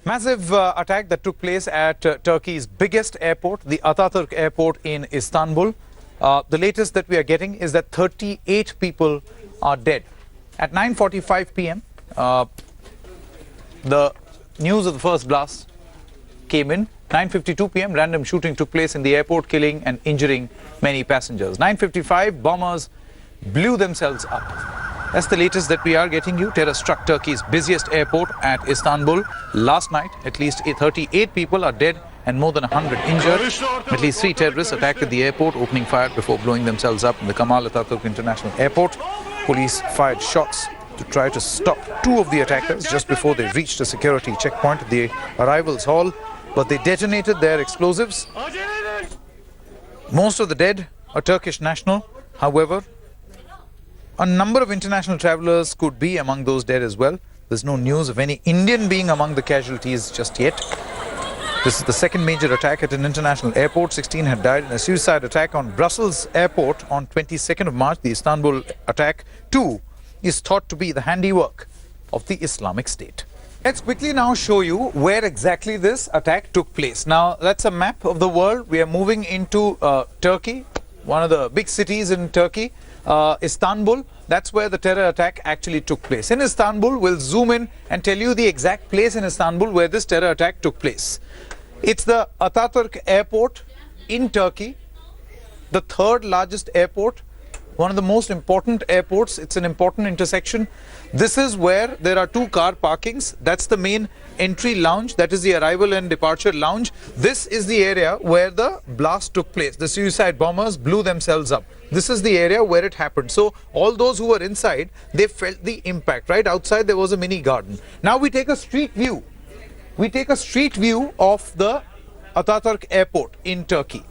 Massive attack that took place at Turkey's biggest airport, the Ataturk airport in Istanbul. The latest that we are getting is that 38 people are dead. At 9:45 p.m., the news of the first blast came in. 9:52 p.m., random shooting took place in the airport, killing and injuring many passengers. 9:55, bombers blew themselves up. That's the latest that we are getting you. Terror struck Turkey's busiest airport at Istanbul last night. At least 38 people are dead and more than 100 injured. At least 3 terrorists attacked at the airport, opening fire before blowing themselves up in the Kemal Ataturk International Airport. Police fired shots to try to stop 2 of the attackers just before they reached a security checkpoint at the arrivals hall, but they detonated their explosives. Most of the dead are Turkish national. However, a number of international travelers could be among those dead as well. There's no news of any Indian being among the casualties just yet. This is the second major attack at an international airport. 16 had died in a suicide attack on Brussels airport on 22nd of March. The Istanbul attack too is thought to be the handiwork of the Islamic State. Let's quickly now show you where exactly this attack took place. Now, that's a map of the world. We are moving into Turkey, one of the big cities in Turkey. Istanbul, that's where the terror attack actually took place. In Istanbul, we'll zoom in and tell you the exact place in Istanbul where this terror attack took place. It's the Ataturk airport in Turkey, the 3rd largest airport, one of the most important airports. It's an important intersection. This is where there are 2 car parkings. That's the main entry lounge. That is the arrival and departure lounge. This is the area where the blast took place. The suicide bombers blew themselves up. This is the area where it happened. So all those who were inside, they felt the impact. Right outside there was a mini garden. Now we take a street view. We take a street view of the Ataturk airport in Turkey.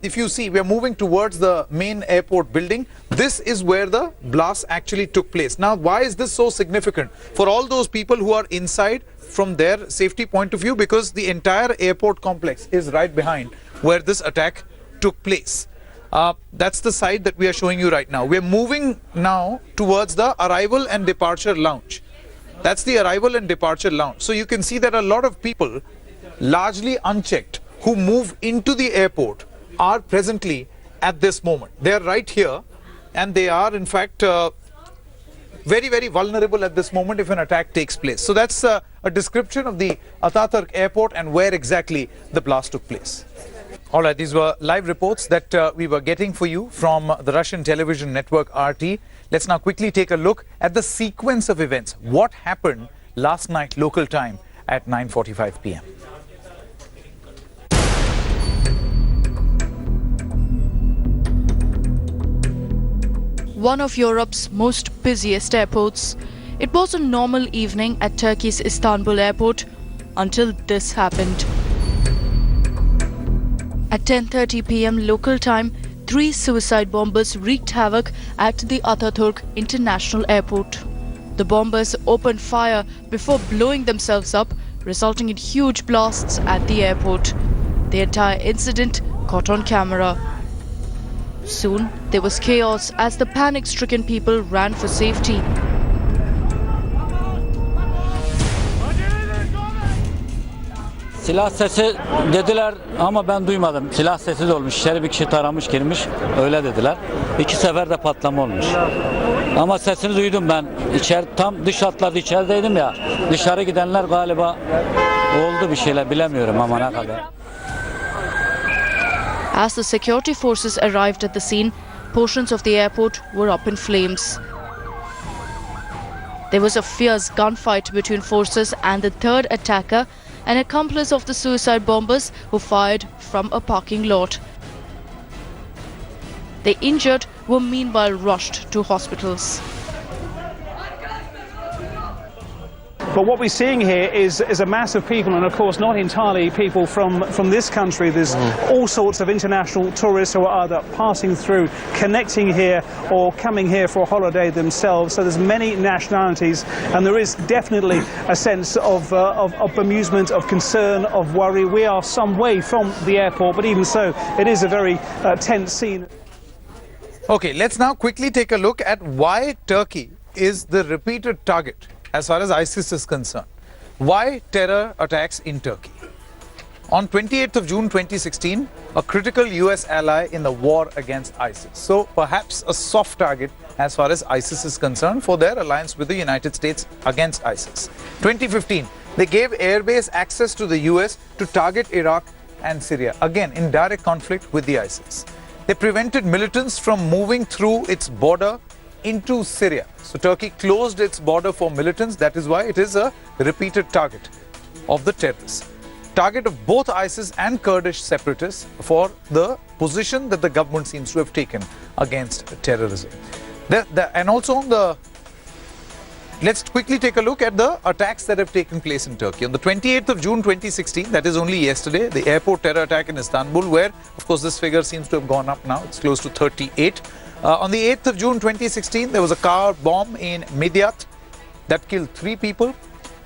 If you see, we are moving towards the main airport building. This is where the blast actually took place. Now, why is this so significant? For all those people who are inside, from their safety point of view, because the entire airport complex is right behind where this attack took place. That's the side that we are showing you right now. We are moving now towards the arrival and departure lounge. That's the arrival and departure lounge. So you can see that a lot of people, largely unchecked, who move into the airport are presently at this moment. They are right here, and they are in fact very, very vulnerable at this moment if an attack takes place. So that's a description of the Ataturk airport and where exactly the blast took place. All right, these were live reports that we were getting for you from the Russian television network RT. Let's now quickly take a look at the sequence of events. What happened last night local time at 9:45 p.m. One of Europe's most busiest airports. It was a normal evening at Turkey's Istanbul airport until this happened. At 10:30 p.m. local time, 3 suicide bombers wreaked havoc at the Ataturk International Airport. The bombers opened fire before blowing themselves up, resulting in huge blasts at the airport. The entire incident caught on camera. Soon, there was chaos as the panic-stricken people ran for safety. Silah sesi dediler ama ben duymadım. Silah sesi de olmuş. İçeri bir kişi taramış girmiş. Öyle dediler. 2 sefer de patlama olmuş. Ama sesini duydum ben. Tam dış hatlarda içerideydim ya. Dışarı gidenler galiba oldu bir şeyler, bilemiyorum ama ne kadar. As the security forces arrived at the scene, portions of the airport were up in flames. There was a fierce gunfight between forces and the 3rd attacker, an accomplice of the suicide bombers who fired from a parking lot. The injured were meanwhile rushed to hospitals. But what we're seeing here is a mass of people, and of course not entirely people from this country. There's all sorts of international tourists who are either passing through, connecting here, or coming here for a holiday themselves. So there's many nationalities, and there is definitely a sense of bemusement, of concern, of worry. We are some way from the airport, but even so, it is a very tense scene. Okay, let's now quickly take a look at why Turkey is the repeated target as far as ISIS is concerned. Why terror attacks in Turkey? On 28th of June 2016, a critical US ally in the war against ISIS. So perhaps a soft target as far as ISIS is concerned for their alliance with the United States against ISIS. 2015, they gave airbase access to the US to target Iraq and Syria, again in direct conflict with the ISIS. They prevented militants from moving through its border into Syria. So Turkey closed its border for militants. That is why it is a repeated target of the terrorists. Target of both ISIS and Kurdish separatists for the position that the government seems to have taken against terrorism. And also on the, let's quickly take a look at the attacks that have taken place in Turkey. On the 28th of June 2016, that is only yesterday, the airport terror attack in Istanbul, where of course this figure seems to have gone up now, it's close to 38. On the 8th of June 2016, there was a car bomb in Midyat that killed 3 people.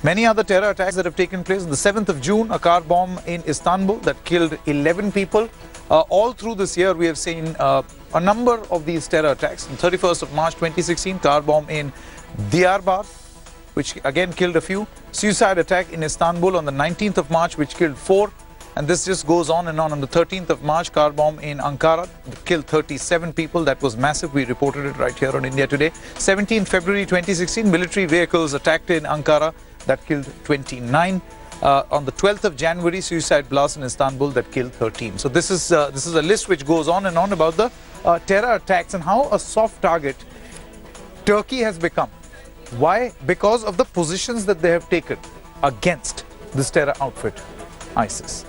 Many other terror attacks that have taken place. On the 7th of June, a car bomb in Istanbul that killed 11 people. All through this year, we have seen a number of these terror attacks. On 31st of March 2016, car bomb in Diyarbakir, which again killed a few. Suicide attack in Istanbul on the 19th of March, which killed 4. And this just goes on and on. On the 13th of March, car bomb in Ankara killed 37 people. That was massive. We reported it right here on India Today. 17th February 2016, military vehicles attacked in Ankara. That killed 29. On the 12th of January, suicide blast in Istanbul that killed 13. So this is a list which goes on and on about the terror attacks and how a soft target Turkey has become. Why? Because of the positions that they have taken against this terror outfit, ISIS.